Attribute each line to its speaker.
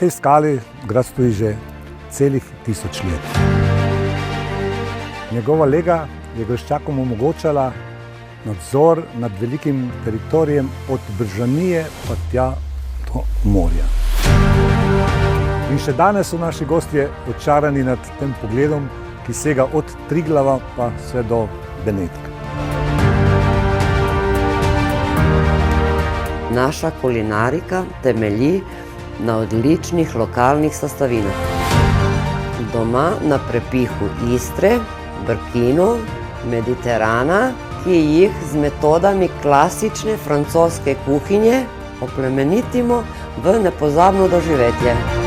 Speaker 1: tej skali grad stoji že celih 1000 let. Njegova lega je Grščakom omogočala nadzor nad velikim teritorijem od Bržanije pa tja do morja. In še danes so naši gostje očarani nad tem pogledom, ki sega od Triglava pa vse do Benetk.
Speaker 2: Naša kulinarika temelji na odličnih lokalnih sestavinah. Doma na prepihu Istre, Brkinov, Mediterana, ki jih z metodami klasične francoske kuhinje oplemenitimo v nepozabno doživetje.